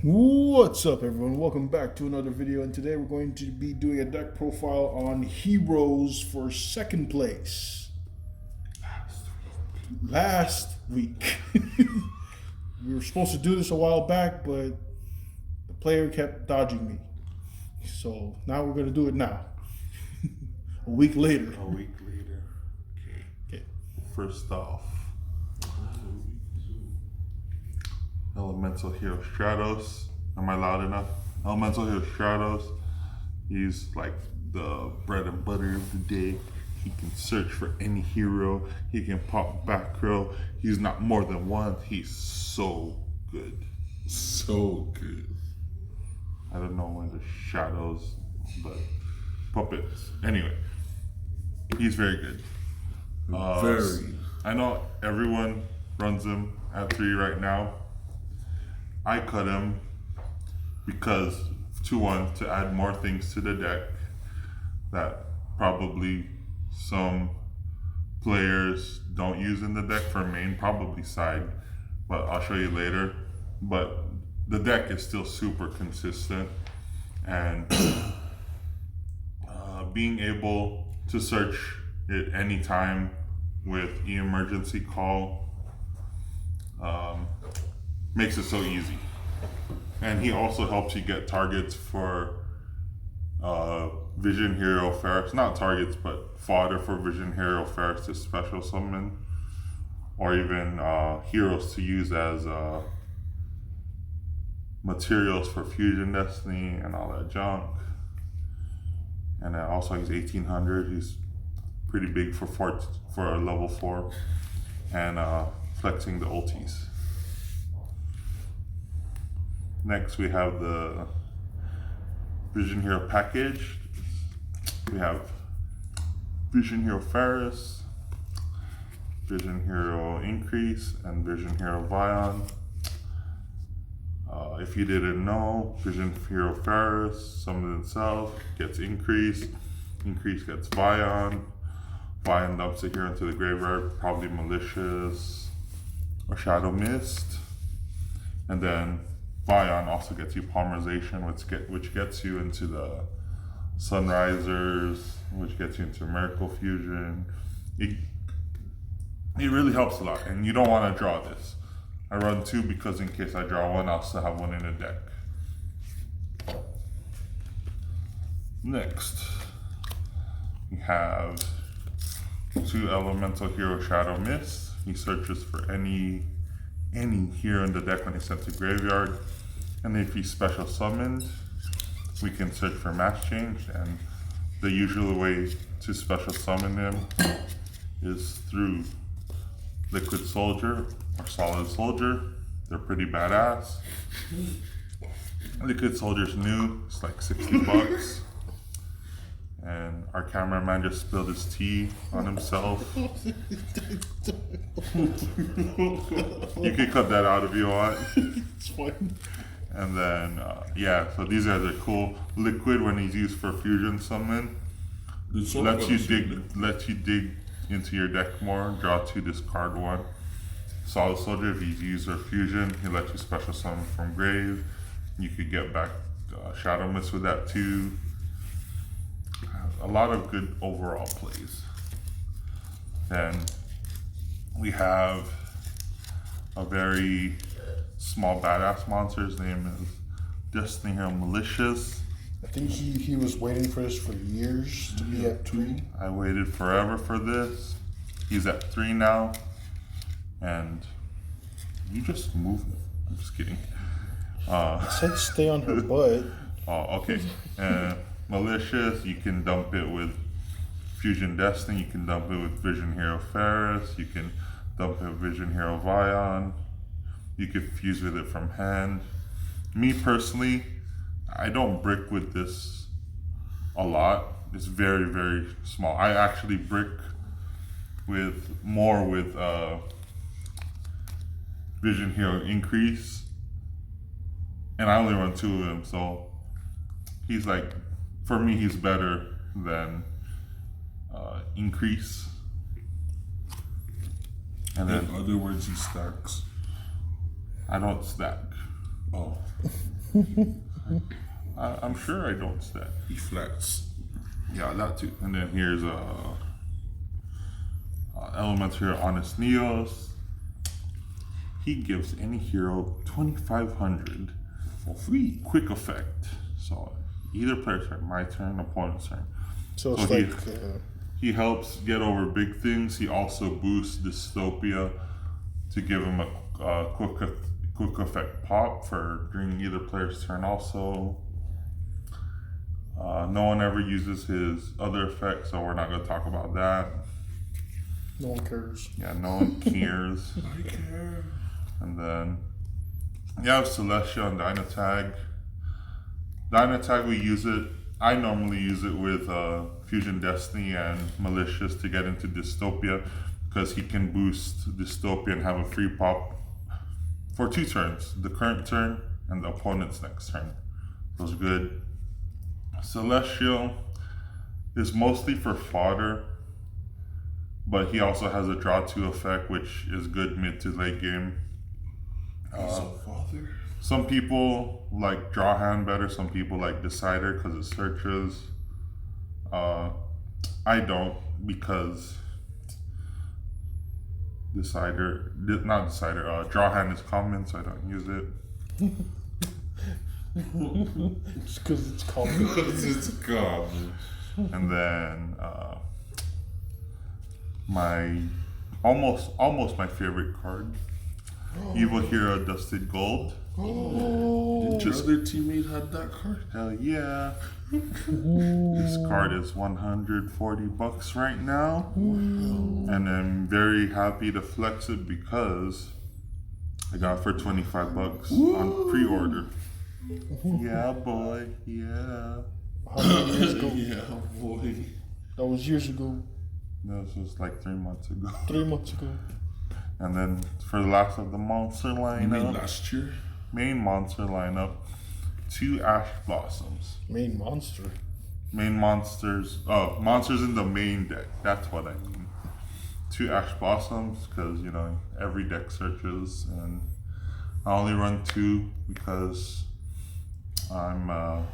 What's up, everyone? Welcome back to another video, and today we're going to be doing a deck profile on Heroes for second place. Last week. We were supposed to do this a while back, but the player kept dodging me. So now we're going to do it now. A week later. Okay. First off, Elemental Hero Stratos. Am I loud enough? Elemental Hero Stratos. He's like the bread and butter of the day. He can search for any hero. He can pop back row. He's not more than one. He's so good. So good. I don't know when the shadows, but puppets. Anyway, he's very good. Very. I know everyone runs him at 3 right now. I cut him because to add more things to the deck that probably some players don't use in the deck for main, probably side, but I'll show you later. But the deck is still super consistent, and being able to search it anytime with emergency call makes it so easy. And he also helps you get targets for Vision Hero Ferris, not targets, but fodder for Vision Hero Ferris to special summon, or even heroes to use as materials for Fusion Destiny and all that junk. And then also he's 1800. He's pretty big for a level 4, and flexing the ultis. Next, we have the Vision Hero package. We have Vision Hero Ferris, Vision Hero Increase, and Vision Hero Vion. If you didn't know, Vision Hero Ferris summons itself, gets Increase, Increase gets Vion, Vion dumps it here into the graveyard, probably Malicious or Shadow Mist, and then Vion also gets you Polymerization, which gets you into the Sunrisers, which gets you into Miracle Fusion. It really helps a lot, and you don't want to draw this. I run 2 because in case I draw 1, I'll still have 1 in the deck. Next, we have 2 Elemental Hero Shadow Mist. He searches for any hero in the deck when he's sent to graveyard, and if he's special summoned, we can search for Mass Change. And the usual way to special summon him is through Liquid Soldier or Solid Soldier. They're pretty badass. Liquid Soldier's new, it's like $60. And our cameraman just spilled his tea on himself. You can cut that out if you want. It's fine. And then, so these guys are cool. Liquid, when he's used for Fusion Summon, lets you dig into your deck more, draw 2, discard 1. Solid Soldier, if he's used for Fusion, he lets you special summon from grave. You could get back Shadow Mist with that too. A lot of good overall plays. Then we have a very small badass monster. His name is Destiny Hero Malicious. I think he was waiting for this for years to be at 3. I waited forever for this. He's at 3 now. And you just moved him. I'm just kidding. It said stay on her butt. Oh, okay. Malicious, you can dump it with Fusion Destiny, you can dump it with Vision Hero Ferris, you can dump it with Vision Hero Vion, you can fuse with it from hand. Me personally, I don't brick with this a lot. It's very, very small. I actually brick more with Vision Hero Increase, and I only run 2 of them, so he's like, for me, he's better than Increase. And then, in other words, he stacks. I don't stack. Oh. I'm sure I don't stat. He flats. Yeah, that too. And then here's Elemental Hero Honest Neos. He gives any hero 2,500 For free. quick effect. So either player's turn, my turn, opponent's turn. So it's So he- like He helps get over big things. He also boosts Dystopia to give him a quick effect pop for during either player's turn. Also, no one ever uses his other effects, so we're not going to talk about that. no one cares. Yeah, no one cares. I care. And then you have Celestia and Dynatag. Dynatag, we use it. I normally use it with Fusion Destiny and Malicious to get into Dystopia because he can boost Dystopia and have a free pop for 2 turns, the current turn and the opponent's next turn. Those are good. Celestial is mostly for fodder, but he also has a draw 2 effect, which is good mid to late game. He's a father. Some people like draw hand better. Some people like Decider because it searches. I don't because draw hand is common, so I don't use it. Just because it's called. It's God. And then my almost my favorite card, Evil Hero Dusted Gold. Did your other teammate had that card? Hell yeah. This card is $140 right now. And I'm very happy to flex it because I got it for $25 on pre-order. Yeah, boy. Yeah. How many years ago? Yeah, boy. That was years ago. This was like 3 months ago. 3 months ago. And then for the last of the monster You mean lineup, last year? main monster lineup, 2 Ash Blossoms. Main monster. Main monsters, monsters in the main deck. That's what I mean. 2 Ash Blossoms, because, you know, every deck searches, and I only run 2 because I'm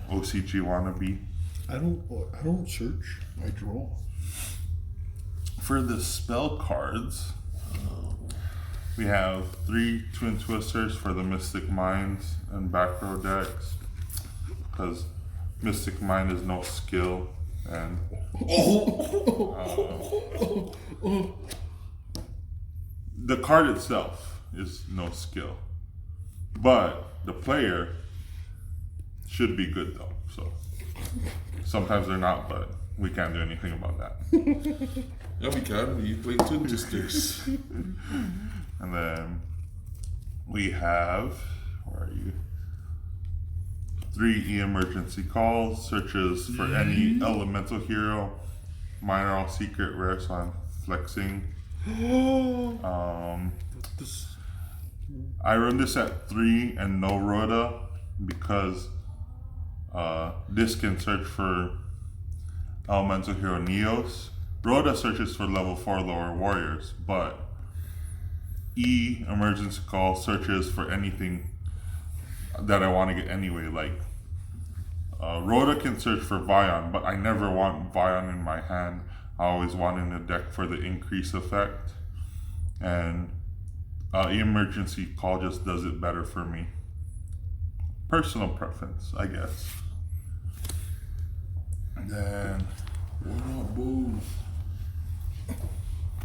OCG wannabe. I don't search. I draw. For the spell cards, we have 3 Twin Twisters for the Mystic Minds and back row decks, because Mystic Mind is no skill, and the card itself is no skill, but the player should be good though. So sometimes they're not, but we can't do anything about that. Yeah, we can. You play Twin Twisters. And then we have, where are you? 3 emergency calls, searches for any elemental hero, minor all secret rare, so I'm flexing. I run this at 3 and no Rhoda because this can search for elemental hero Neos. Rhoda searches for level 4 lower warriors, but emergency call searches for anything that I want to get anyway. Like Rhoda can search for Vion, but I never want Vion in my hand. I always want in the deck for the increase effect, and emergency call just does it better for me. Personal preference, I guess. And then What up, boo?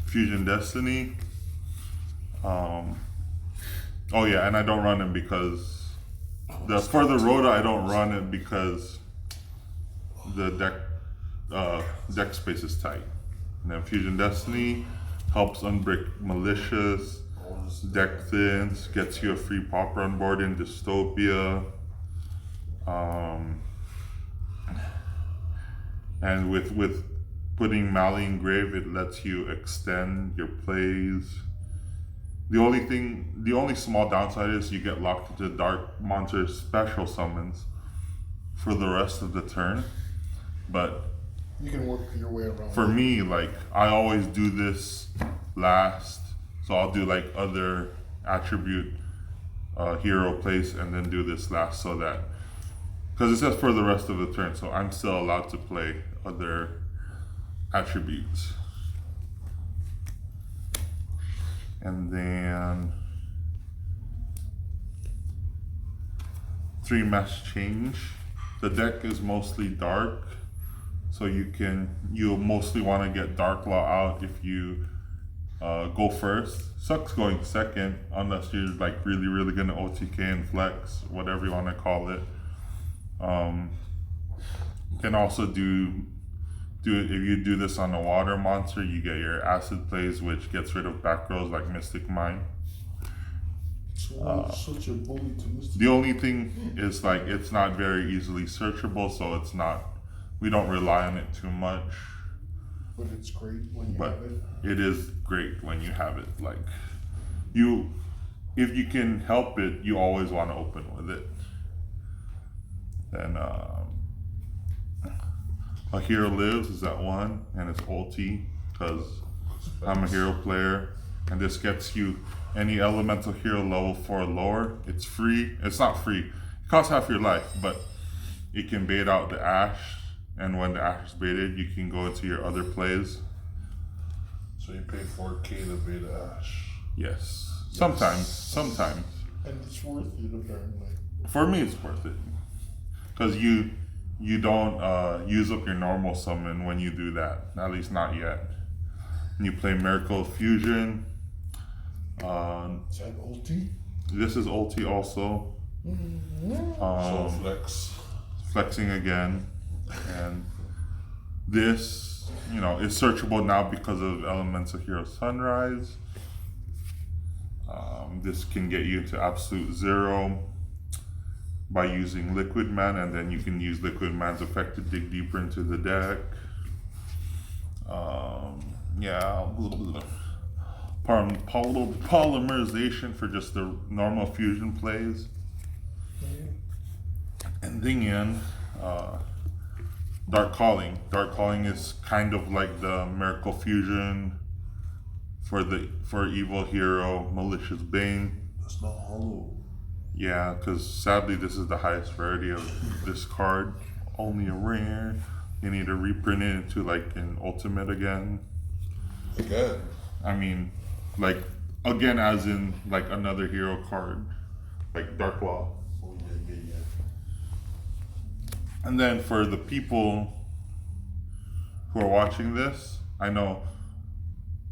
Fusion Destiny. Oh yeah, and I don't run it because for the Rhoda I don't run it because the deck space is tight. And then Fusion Destiny helps unbrick Malicious, deck thins, gets you a free pop run board in Dystopia. And with putting Mali in grave, it lets you extend your plays. The only small downside is you get locked into Dark Monster special summons for the rest of the turn. But You can work your way around. for me, like, I always do this last, so I'll do like other attribute hero place and then do this last, so that, because it says for the rest of the turn, so I'm still allowed to play other attributes. And then 3 mass change. The deck is mostly dark, so you'll mostly want to get Dark Law out if you go first. Sucks going second unless you're like really gonna OTK and flex, whatever you want to call it. Can also do it if you do this on a water monster. You get your acid plays, which gets rid of back rows like Mystic Mine. So such a bully to Mr. The only thing is like it's not very easily searchable, so we don't rely on it too much. But it's great when you But have it. it is great when you have it. Like if you can help it, you always want to open with it. Then a hero lives is at 1, and it's ulti because I'm a hero player, and this gets you any elemental hero level 4 or lower. It's free. It's not free. It costs half your life, but it can bait out the Ash, and when the Ash is baited, you can go into your other plays. So you pay 4K to bait Ash. Yes. Sometimes. And it's worth it apparently. For me, it's worth it. Because you don't use up your normal summon when you do that. At least not yet. And you play Miracle Fusion. Is that ulti? This is ulti also. So flex. Flexing again. And this, is searchable now because of Elemental Hero Sunrise. This can get you into absolute 0 by using Liquid Man, and then you can use Liquid Man's effect to dig deeper into the deck. Polymerization for just the normal fusion plays. And then Dark Calling. Dark Calling is kind of like the Miracle Fusion for evil hero Malicious Bane. That's not hollow. Yeah, because sadly this is the highest rarity of this card. Only a rare. You need to reprint it into like an ultimate again. Again. I mean, like again as in like another hero card, like Dark Law. Oh yeah. And then for the people who are watching this, I know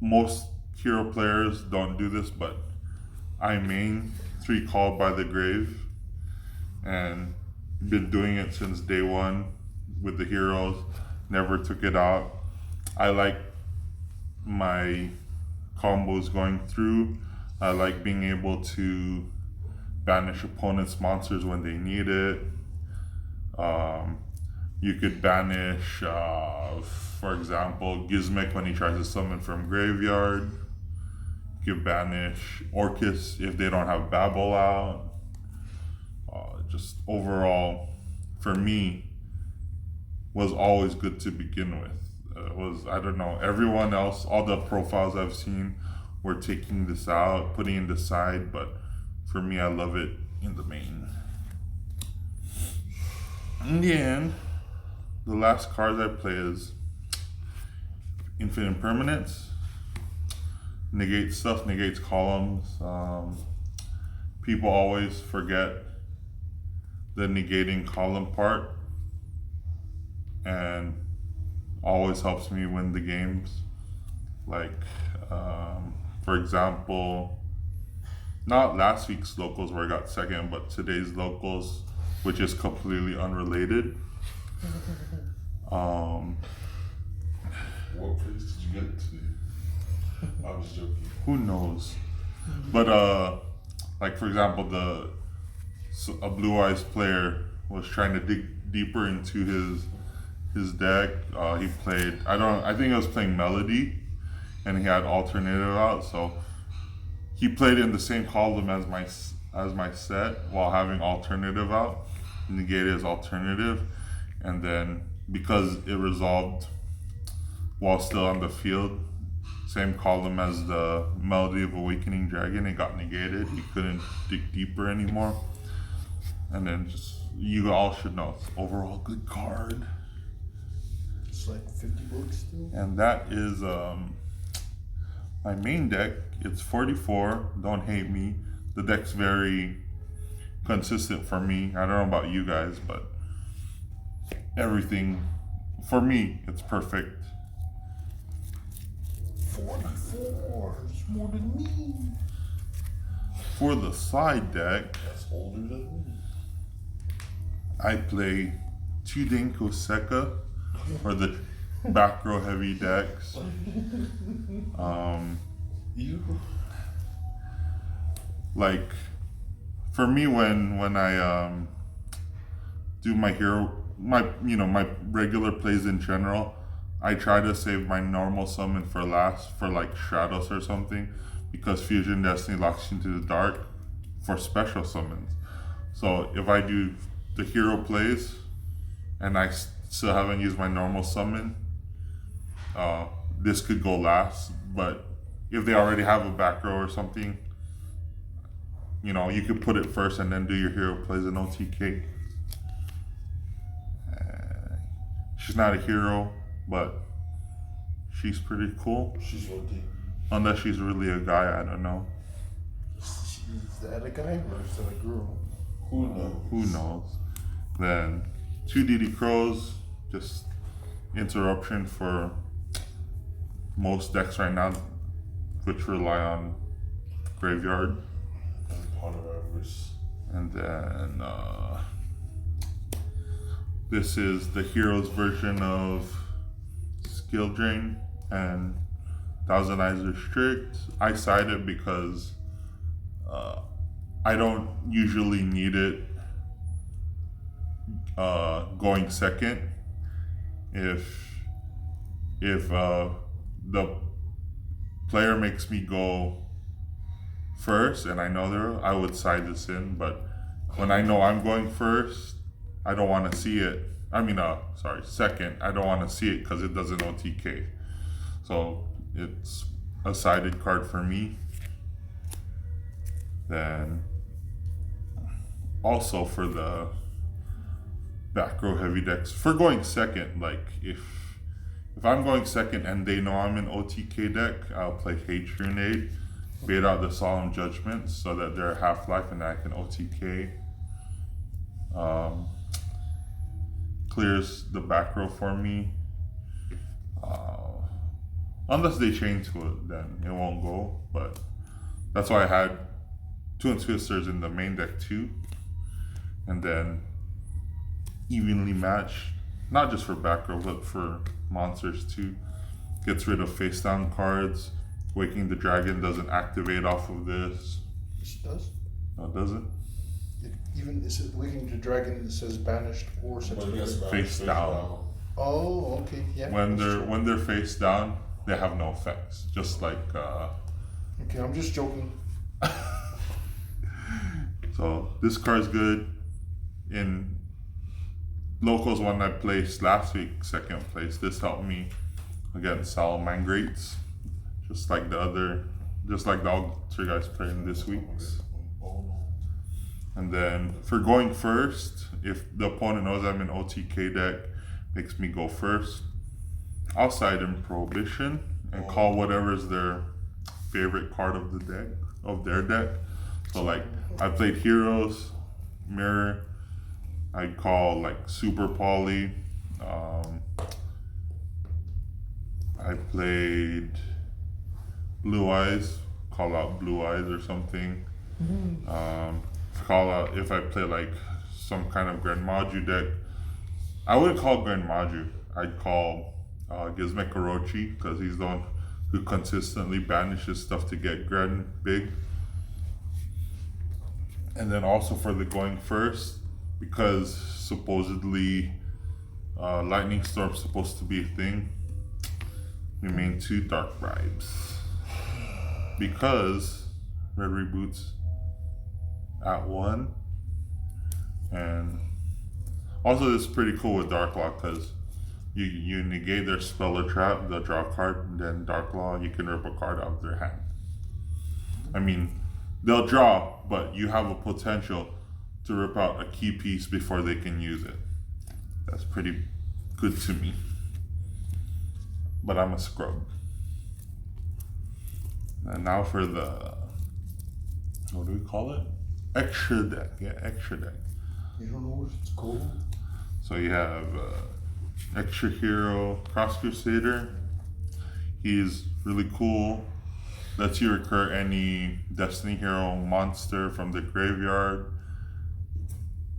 most hero players don't do this, but I main 3 Called by the Grave and been doing it since day 1 with the heroes. Never took it out. I like my combos going through. I like being able to banish opponents' monsters when they need it. You could banish, for example, Gizmek when he tries to summon from graveyard. You could banish Orcus if they don't have Babel out. Just overall, for me, was always good to begin with. I don't know, everyone else, all the profiles I've seen were taking this out, putting it aside, but for me, I love it in the main. In the end, the last card I play is Infinite Permanence. Negates stuff, negates columns. People always forget the negating column part, and always helps me win the games. Like, for example, not last week's locals where I got second, but today's locals, which is completely unrelated. What place did you get today? I was joking. Who knows? But like for example, a Blue Eyes player was trying to dig deeper into his deck. He played, I think he was playing Melody, and he had alternative out, so he played in the same column as my set while having alternative out, negated his alternative, and then because it resolved while still on the field, same column as the Melody of Awakening Dragon. It got negated. You couldn't dig deeper anymore. And then just, you all should know, it's overall good card. It's like 50 bucks still. And that is my main deck. It's 44. Don't hate me. The deck's very consistent for me. I don't know about you guys, but everything for me, it's perfect. 44. It's more than me. For the side deck, That's older than me. I play two Denko Seka for the back row heavy decks. You? Like, for me, when I do my hero, my regular plays in general, I try to save my normal summon for last, for like Stratos or something, because Fusion Destiny locks you into the dark for special summons. So if I do the hero plays and I still haven't used my normal summon, this could go last. But if they already have a back row or something, you could put it first and then do your hero plays in OTK. She's not a hero, but she's pretty cool. She's working. Unless she's really a guy, I don't know. Is that a guy or is that a girl? Who knows? Who knows? Then two DD Crows, just interruption for most decks right now, which rely on graveyard. Honorarius. And then this is the hero's version of Skill Drain and Thousand Eyes Restrict. I cite it because I don't usually need it going second. If the player makes me go first and I know I would side this in, but when I know I'm going first, I don't want to see it. Second, I don't want to see it because it doesn't OTK. So it's a sided card for me. Then also for the back row heavy decks, for going second, like if I'm going second and they know I'm an OTK deck, I'll play Hate Grenade, bait out the Solemn Judgment so that they're half-life and I can OTK. Clears the back row for me. Unless they chain to it, then it won't go. But that's why I had Two Twisters in the main deck too. And then evenly matched, not just for back row, but for monsters too. Gets rid of face down cards. Waking the Dragon doesn't activate off of this. Yes, it does. No, it doesn't. Is it Waking the Dragon? It says banished or But something. yes, Face down. Oh, okay, yeah. When that's true. they're face down, they have no effects. Just like Okay, I'm just joking. so this card's good. In locals one I placed last week, second place. This helped me against Salamangreats. Just like the other guys playing this week's. And then for going first, if the opponent knows I'm an OTK deck, makes me go first, I'll side in Prohibition and call whatever's their favorite card of the deck, of their deck. So like I played Heroes, Mirror, I'd call like Super Poly. I played Blue Eyes, call out Blue Eyes or something. Call out if I play like some kind of Grand Maju deck. I wouldn't call Grand Maju. I'd call Gizmek Orochi because he's the one who consistently banishes stuff to get Grand big. And then also for the going first, because supposedly Lightning Storm's supposed to be a thing, we made two Dark Bribes. Because Red reboots at 1. And also this is pretty cool with Dark Lock because You negate their spell or trap, they'll draw a card, and then Dark Law, you can rip a card out of their hand. I mean, they'll draw, but you have a potential to rip out a key piece before they can use it. That's pretty good to me. But I'm a scrub. And now for the, what do we call it? Extra deck. Yeah, extra deck. You don't know what it's called? So you have Extra Hero Cross Crusader. He's really cool. Lets you recur any Destiny Hero monster from the graveyard,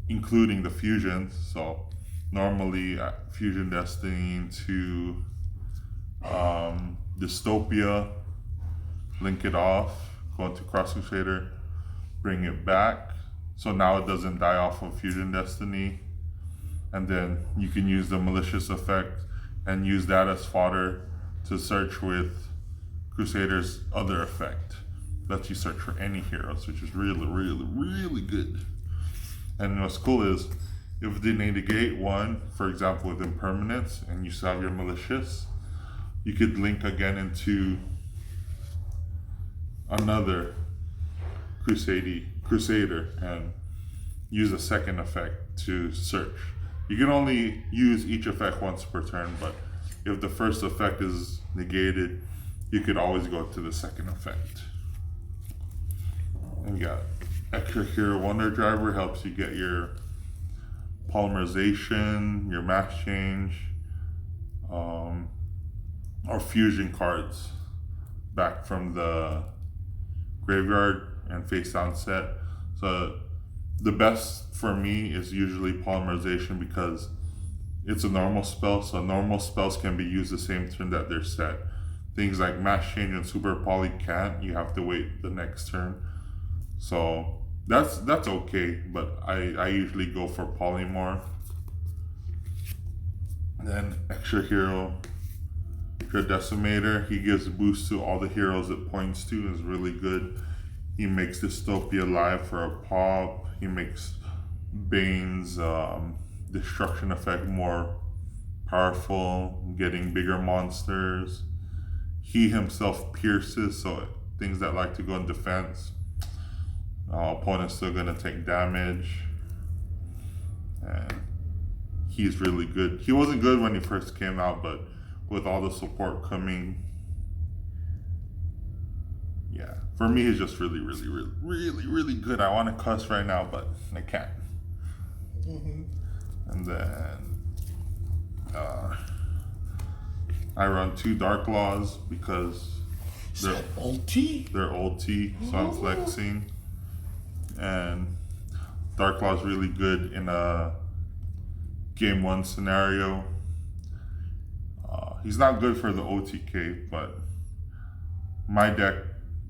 including the fusions. So normally Fusion Destiny into Dystopia, link it off, go into Cross Crusader, bring it back. So now it doesn't die off of Fusion Destiny. And then you can use the malicious effect and use that as fodder to search with Crusader's other effect. Lets you search for any heroes, which is really, really, really good. And what's cool is if they negate one, for example with impermanence, and you still have your malicious, you could link again into another Crusader and use a second effect to search. You can only use each effect once per turn, but if the first effect is negated, you could always go to the second effect. And you got Extra Hero Wonder Driver, helps you get your polymerization, your mass change, or fusion cards back from the graveyard and face down set. So the best for me is usually polymerization because it's a normal spell, so normal spells can be used the same turn that they're set. Things like mass change and super poly can't. You have to wait the next turn. So that's okay, but I usually go for polymorph. Then Extra Hero Dread Decimator, he gives a boost to all the heroes it points to, is really good. He makes Dystopia live for a pop. He makes Bane's destruction effect more powerful, getting bigger monsters. He himself pierces, so things that like to go in defense, opponent's still gonna take damage. And he's really good. He wasn't good when he first came out, but with all the support coming, yeah, for me he's just really, really, really, really, really good. I want to cuss right now, but I can't. And then I run 2 Dark Laws because they're old T. They're old T, so I'm flexing. And Dark Law is really good in a game 1 scenario. He's not good for the OTK, but my deck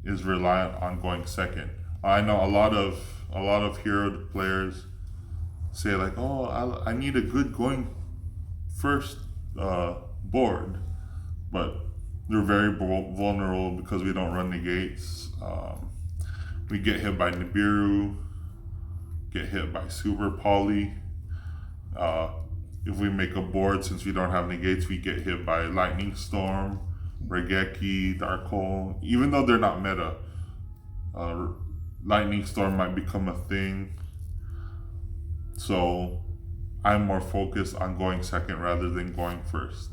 is reliant on going second. I know a lot of hero players say like, oh, I need a good going first board, but they're very vulnerable because we don't run negates. We get hit by Nibiru, get hit by Super Poly. If we make a board, since we don't have negates, we get hit by Lightning Storm, Regeki, Dark Hole. Even though they're not meta, Lightning Storm might become a thing. So I'm more focused on going second rather than going first.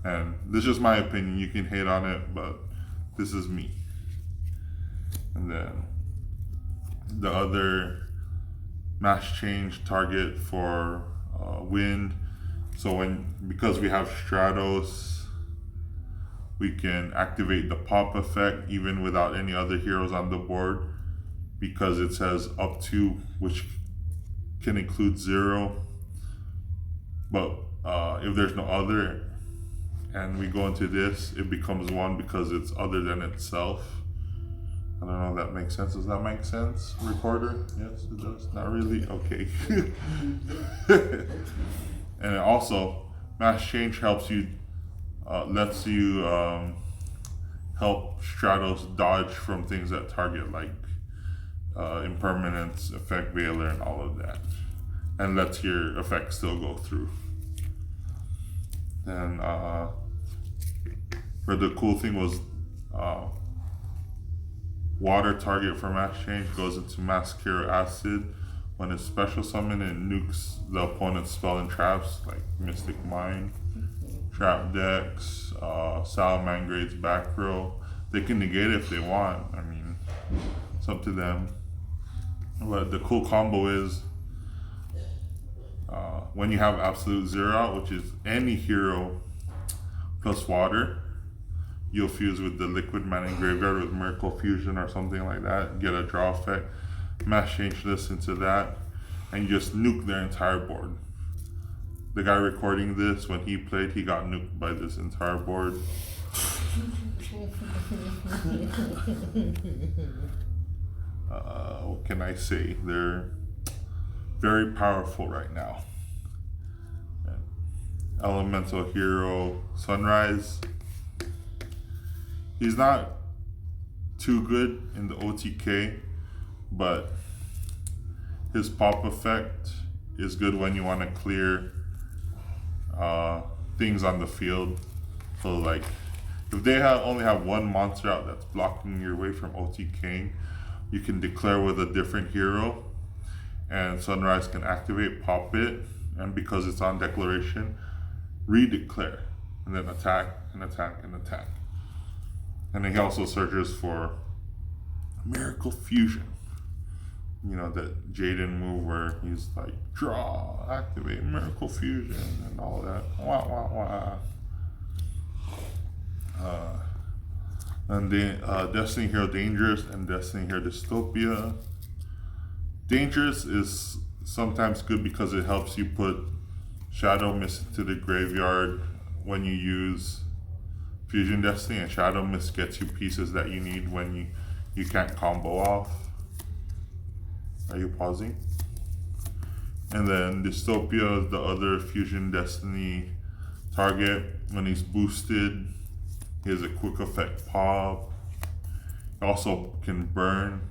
And this is just my opinion. You can hate on it, but this is me. And then the other mass change target for wind. So because we have Stratos, we can activate the pop effect even without any other heroes on the board, because it says up to, which can include 0. But if there's no other and we go into this, it becomes 1 because it's other than itself. I don't know if that makes sense. Does that make sense, recorder? Yes, it does. Not really? Okay. And also, mass change helps you, lets you help Stratos dodge from things that target, like impermanence, effect veiler, and all of that, and lets your effect still go through. And where the cool thing was, water target for mass change goes into mass cure acid. When it's special summon, it nukes the opponent's spell and traps like Mystic Mind, Trap Decks, Salamangrade's back row. They can negate it if they want. I mean, it's up to them. But the cool combo is when you have Absolute Zero out, which is any hero plus water, you'll fuse with the Liquid Mana Graveyard with Miracle Fusion or something like that, get a draw effect, mass change this into that, and you just nuke their entire board. The guy recording this, when he played, he got nuked by this entire board. What can I say? They're very powerful right now. Elemental hero Sunrise. He's not too good in the OTK, but his pop effect is good when you want to clear things on the field. So like, if they only have one monster out that's blocking your way from OTKing, you can declare with a different hero, and Sunrise can activate, pop it, and because it's on declaration, redeclare, and then attack and attack and attack. And then he also searches for Miracle Fusion. You know, that Jaden move where he's like, draw, activate, Miracle Fusion, and all that. Wah, wah, wah. And then Destiny Hero Dangerous and Destiny Hero Dystopia. Dangerous is sometimes good because it helps you put Shadow Mist into the graveyard when you use Fusion Destiny, and Shadow Mist gets you pieces that you need when you can't combo off. Are you pausing? And then Dystopia is the other Fusion Destiny target. When he's boosted, he has a quick effect pop. He also can burn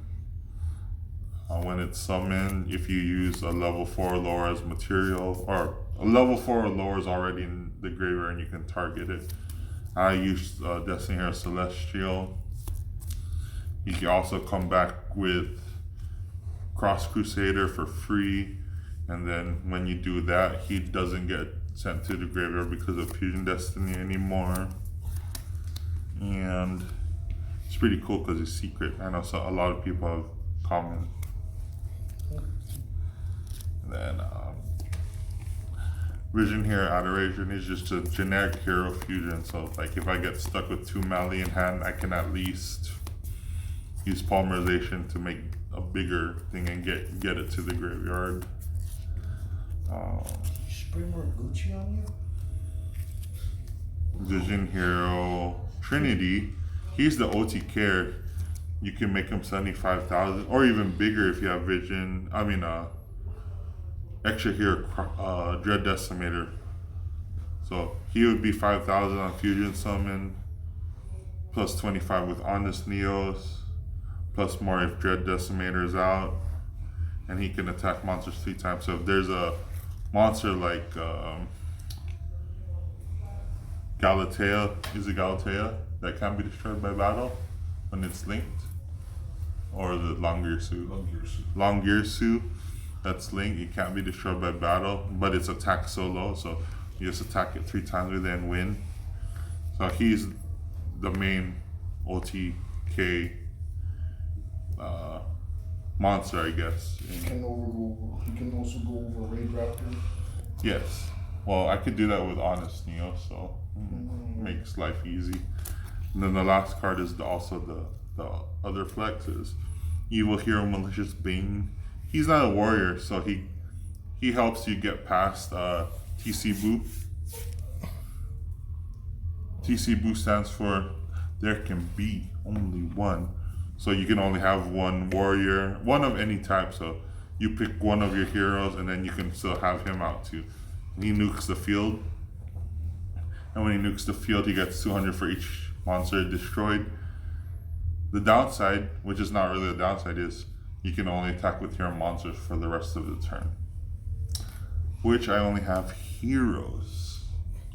when it's summoned if you use a level 4 or lower as material, or a level 4 or lower is already in the graveyard and you can target it. I use Destiny Hero Celestial. You can also come back with Cross Crusader for free, and then when you do that, he doesn't get sent to the graveyard because of Fusion Destiny anymore. And it's pretty cool because it's secret. I know a lot of people have commented. And then Vision Hero Adoration is just a generic hero fusion. So like if I get stuck with 2 Mali in hand, I can at least use Polymerization to make a bigger thing and get it to the graveyard. Spray more Gucci on you? Vision Hero Trinity, he's the OTK. You can make him 75,000 or even bigger if you have Vision. Extra Hero Dread Decimator. So he would be 5,000 on Fusion Summon, plus 25 with Honest Neos, plus more if Dread Decimator is out, and he can attack monsters 3 times. So if there's a monster like Galatea, is it Galatea, that can be destroyed by battle when it's linked? Or the Longirsu? Longirsu, that's linked, it can't be destroyed by battle, but it's attack so low, so you just attack it 3 times with it and win. So he's the main OTK monster, I guess. He can also go over Raid Raptor. Yes. Well, I could do that with Honest Neo, so makes life easy. And then the last card is also the other flex is Evil Hero Malicious Bane. He's not a warrior, so he helps you get past TC Boo. TC Boo stands for there can be only one. So you can only have one warrior, one of any type. So you pick one of your heroes and then you can still have him out too. He nukes the field. And when he nukes the field, he gets 200 for each monster destroyed. The downside, which is not really a downside, is you can only attack with hero monsters for the rest of the turn. Which I only have heroes.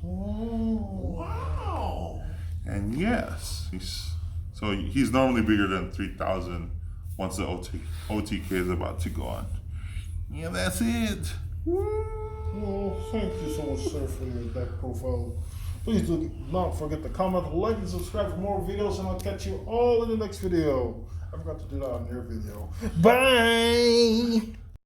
Oh. Wow. And yes, he's normally bigger than 3,000 once the OTK is about to go on. Yeah, that's it. Well, thank you so much, sir, for your deck profile. Please do not forget to comment, like, and subscribe for more videos, and I'll catch you all in the next video. I forgot to do that on your video. Bye!